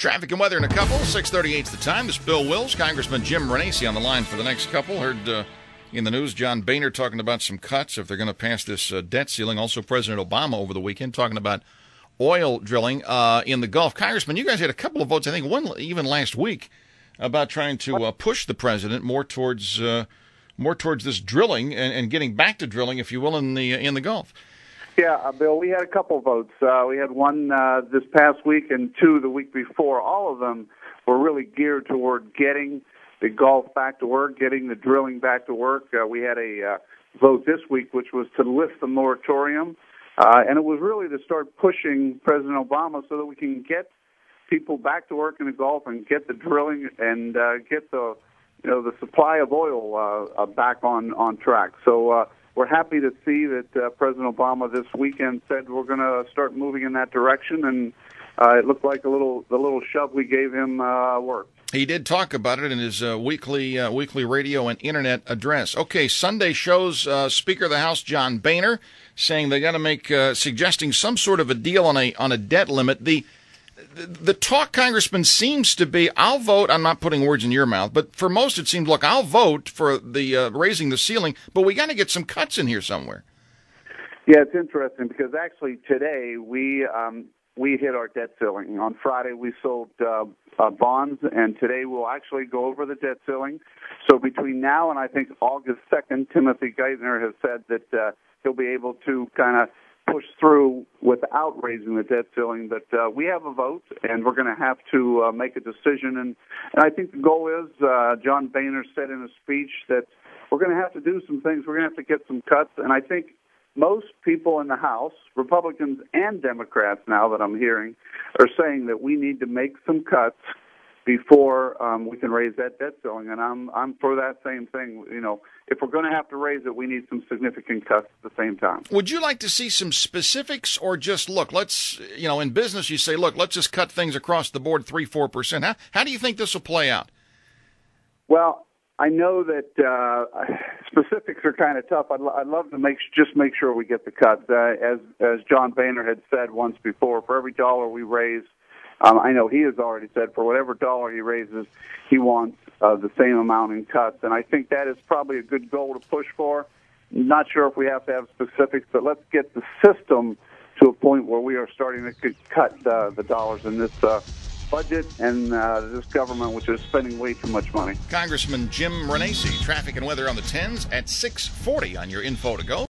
Traffic and weather in a couple. 6:38's the time. This is Bill Wills. Congressman Jim Renacci on the line for the next couple. Heard in the news John Boehner talking about some cuts if they're going to pass this debt ceiling. Also President Obama over the weekend talking about oil drilling in the Gulf. Congressman, you guys had a couple of votes, I think one even last week, about trying to push the president more towards this drilling and getting back to drilling, if you will, in the Gulf. Yeah, Bill, we had a couple votes. We had one this past week and two the week before. All of them were really geared toward getting the Gulf back to work, getting the drilling back to work. We had a vote this week, which was to lift the moratorium, and it was really to start pushing President Obama so that we can get people back to work in the Gulf and get the drilling and get the supply of oil back on track. So we're happy to see that President Obama this weekend said we're going to start moving in that direction, and it looked like the little shove we gave him worked. He did talk about it in his weekly radio and internet address. Okay, Sunday shows Speaker of the House John Boehner saying they got to make suggesting some sort of a deal on a debt limit. The talk, Congressman, seems to be, I'll vote, I'm not putting words in your mouth, but for most it seems, look, I'll vote for the raising the ceiling, but we got to get some cuts in here somewhere. Yeah, it's interesting because actually today we hit our debt ceiling. On Friday we sold bonds, and today we'll actually go over the debt ceiling. So between now and I think August 2nd, Timothy Geithner has said that he'll be able to kind of push through without raising the debt ceiling. But we have a vote, and we're going to have to make a decision. And I think the goal is, John Boehner said in a speech, that we're going to have to do some things. We're going to have to get some cuts. And I think most people in the House, Republicans and Democrats now that I'm hearing, are saying that we need to make some cuts before we can raise that debt ceiling. And I'm for that same thing. You know, if we're going to have to raise it, we need some significant cuts at the same time. Would you like to see some specifics, or just, look, let's, in business you say, look, let's just cut things across the board 3-4%. How do you think this will play out? Well, I know that specifics are kind of tough. I'd love to make sure we get the cuts. As John Boehner had said once before, for every dollar we raise, I know he has already said for whatever dollar he raises, he wants the same amount in cuts. And I think that is probably a good goal to push for. Not sure if we have to have specifics, but let's get the system to a point where we are starting to cut the dollars in this budget and this government, which is spending way too much money. Congressman Jim Renacci, traffic and weather on the 10s at 6:40 on your info to go.